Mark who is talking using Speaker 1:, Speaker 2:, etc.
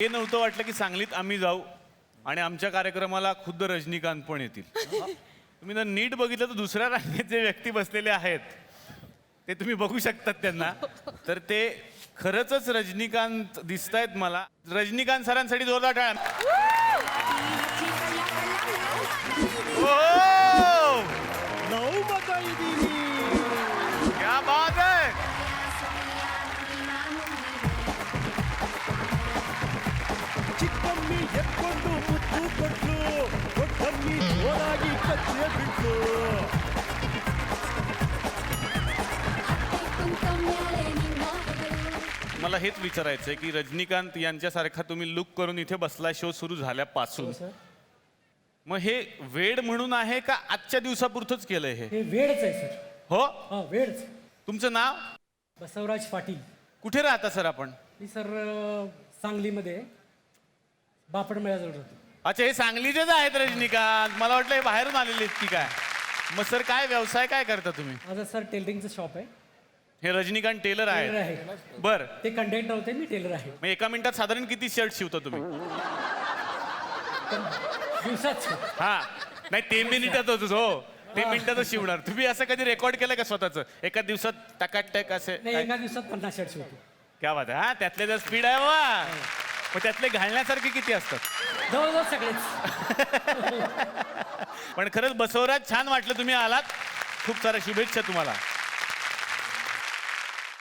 Speaker 1: हे नव्हतं वाटलं की सांगलीत आम्ही जाऊ आणि आमच्या कार्यक्रमाला खुद्द रजनीकांत पण येतील. तुम्ही जर नीट बघितलं तर दुसऱ्या रांगेत जे व्यक्ती बसलेले आहेत ते तुम्ही बघू शकतात त्यांना. तर ते खरंच रजनीकांत दिसतायत मला. रजनीकांत सरांसाठी जोरदार टाळ्या. ओह! क्या बात है.
Speaker 2: ಚಿಕ್ಕಮ್ಮಿ ಎತ್ಕೊಂಡು ಮುತ್ತು ಕೊಟ್ಲು ದೊಡ್ಡಮ್ಮಿ ಜೋರಾಗಿ ಕಚ್ಚೆ ಬಿಟ್ಲು.
Speaker 1: मला हेच विचारायचंय की रजनीकांत यांच्यासारखा तुम्ही लुक करून इथे बसला शो सुरू झाल्यापासून मग हे वेड म्हणून आहे का आजच्या दिवसापुरतच केलंय हे?
Speaker 3: हे वेळच आहे सर.
Speaker 1: हो,
Speaker 3: हा वेळच.
Speaker 1: तुमचं नाव?
Speaker 3: बसवराज पाटील.
Speaker 1: कुठे राहता सर आपण?
Speaker 3: मी सर सांगलीमध्ये बापड मेळ्याजवळ राहतो.
Speaker 1: अच्छा, हे सांगलीचेच आहेत रजनीकांत. मला वाटलं हे बाहेरून आलेले आहेत की काय. मग सर काय व्यवसाय काय करता तुम्ही?
Speaker 3: माझं सर टेलरिंगचं शॉप आहे.
Speaker 1: हे रजनीकांत टेलर
Speaker 3: टेलर
Speaker 1: आहे.
Speaker 3: आहे.
Speaker 1: बर,
Speaker 3: ते कंटेंट होते, मी टेलर आहे.
Speaker 1: मग एका मिनिटात साधारण किती शर्ट शिवता तुम्ही?
Speaker 3: दिवसाच.
Speaker 1: हा, नाही ते मिनिटातच. हो, ते मिनिटातच शिवणार. तुम्ही असं कधी रेकॉर्ड केलं का स्वतःचं एका दिवसात टकाटक असे?
Speaker 3: नाही, एका दिवसात 50 शर्ट शिवतो.
Speaker 1: क्या बात आहे. हा, त्यातले जर स्पीड आहे वा. मग त्यातले घालण्यासारखे किती असतात?
Speaker 3: जवळजवळ सगळेच.
Speaker 1: पण खरंच बसवराज छान वाटलं तुम्ही आलात. खूप साऱ्या शुभेच्छा तुम्हाला.